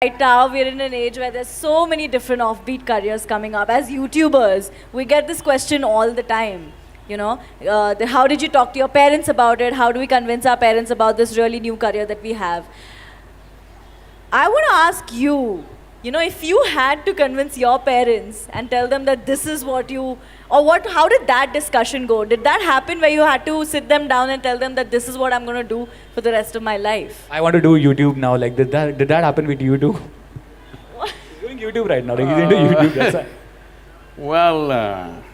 Right now, we're in an age where there's so many different offbeat careers coming up. As YouTubers, we get this question all the time. How did you talk to your parents about it? How do we convince our parents about this really new career that we have? I want to ask you, if you had to convince your parents and tell them that this is what you, or what, how did that discussion go? Did that happen where you had to sit them down and tell them that this is what I'm going to do for the rest of my life? I want to do YouTube now. Like, did that happen with you too? What? He's doing YouTube right now. Like, he's into YouTube. That's why. Well,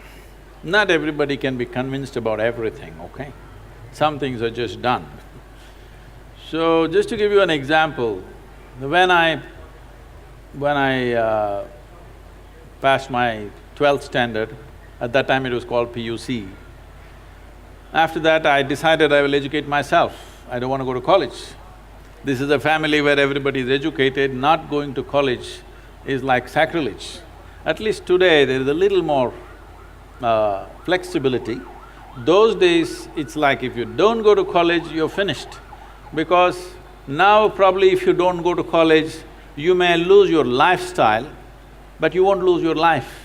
not everybody can be convinced about everything, okay? Some things are just done. So, just to give you an example, when I passed my 12th standard, at that time it was called PUC. After that, I decided I will educate myself. I don't want to go to college. This is a family where everybody is educated. Not going to college is like sacrilege. At least today, there is a little more flexibility. Those days, it's like if you don't go to college, you're finished. Because now probably if you don't go to college, you may lose your lifestyle, but you won't lose your life.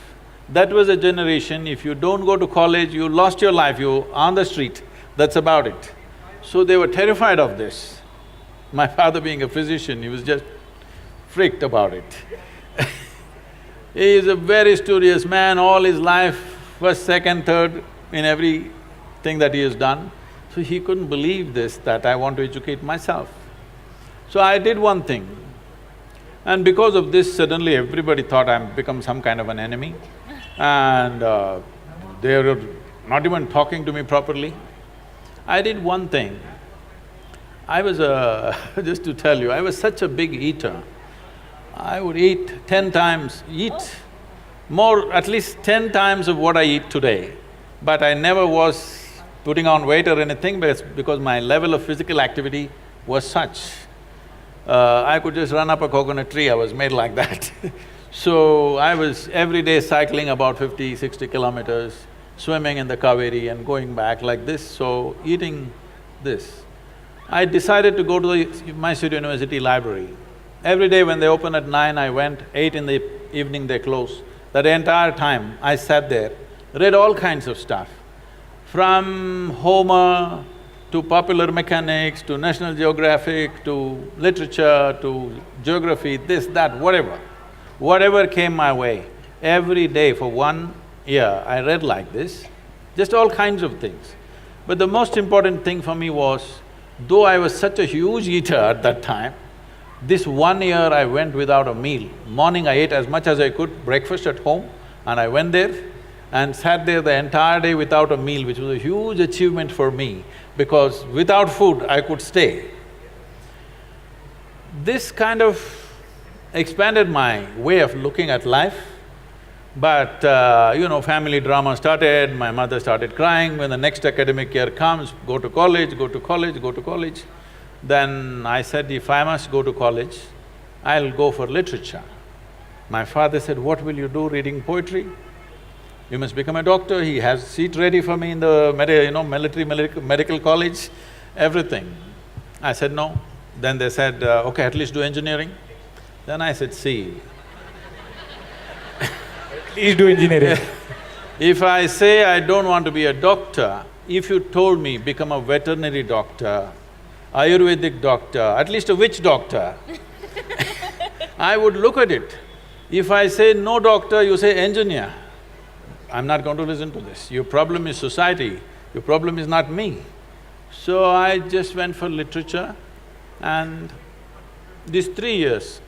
That was a generation, if you don't go to college, you lost your life, you're on the street, that's about it. So they were terrified of this. My father being a physician, he was just freaked about it. He is a very studious man, all his life, first, second, third in everything that he has done. So he couldn't believe this, that I want to educate myself. So I did one thing, and because of this, suddenly everybody thought I'm become some kind of an enemy, and they were not even talking to me properly. I did one thing. I was just to tell you, I was such a big eater. I would eat 10 times, more, at least 10 times of what I eat today. But I never was putting on weight or anything because my level of physical activity was such. I could just run up a coconut tree, I was made like that. So I was every day cycling about 50, 60 kilometers, swimming in the Kaveri and going back like this, so eating this. I decided to go to the Mysore University library. Every day when they open at 9, I went, 8 in the evening they close. That entire time I sat there, read all kinds of stuff. From Homer to popular mechanics, to National Geographic, to literature, to geography, this, that, whatever. Whatever came my way, every day for 1 year I read like this, just all kinds of things. But the most important thing for me was, though I was such a huge eater at that time, this 1 year I went without a meal. Morning I ate as much as I could, breakfast at home, and I went there and sat there the entire day without a meal, which was a huge achievement for me, because without food I could stay. This kind of expanded my way of looking at life, but family drama started, my mother started crying when the next academic year comes, go to college, go to college, go to college. Then I said, if I must go to college, I'll go for literature. My father said, what will you do reading poetry? You must become a doctor, he has seat ready for me in the medical college, everything. I said no. Then they said, okay, at least do engineering. Then I said, see, Please do engineering. if I say I don't want to be a doctor, if you told me become a veterinary doctor, Ayurvedic doctor, at least a witch doctor, I would look at it. If I say no doctor, you say engineer, I'm not going to listen to this. Your problem is society, your problem is not me. So I just went for literature, and these 3 years,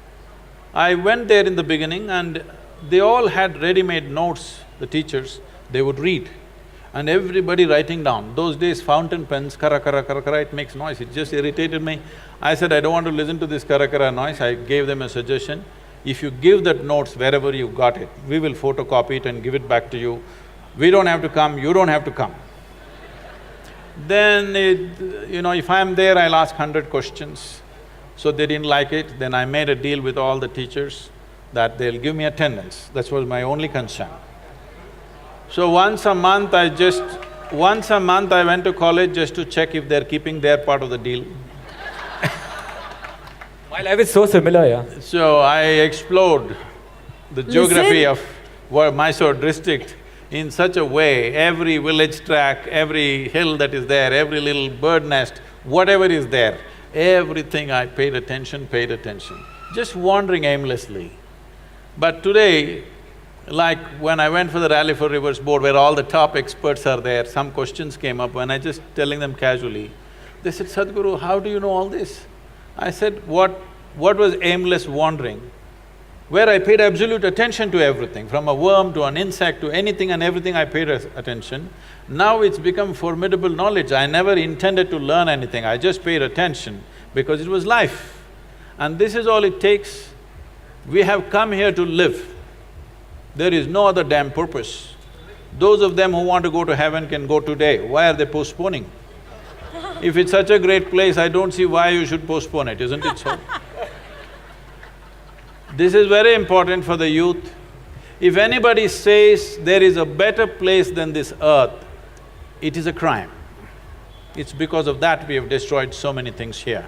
I went there in the beginning and they all had ready-made notes, the teachers, they would read, and everybody writing down. Those days fountain pens, kara kara kara kara, it makes noise, it just irritated me. I said, I don't want to listen to this kara kara noise. I gave them a suggestion, if you give that notes wherever you got it, we will photocopy it and give it back to you. We don't have to come, you don't have to come. Then if I'm there, I'll ask 100 questions. So they didn't like it, then I made a deal with all the teachers that they'll give me attendance. That was my only concern. So once a month I went to college just to check if they're keeping their part of the deal. My life is so similar, yeah. So I explored the geography of Mysore district in such a way, every village track, every hill that is there, every little bird nest, whatever is there, everything I paid attention, just wandering aimlessly. But today, like when I went for the Rally for Rivers board where all the top experts are there, some questions came up when I just telling them casually, they said, Sadhguru, how do you know all this? I said, what was aimless wandering? Where I paid absolute attention to everything, from a worm to an insect to anything and everything I paid attention. Now it's become formidable knowledge. I never intended to learn anything, I just paid attention because it was life. And this is all it takes. We have come here to live. There is no other damn purpose. Those of them who want to go to heaven can go today. Why are they postponing? If it's such a great place, I don't see why you should postpone it, isn't it so? This is very important for the youth. If anybody says there is a better place than this earth, it is a crime. It's because of that we have destroyed so many things here.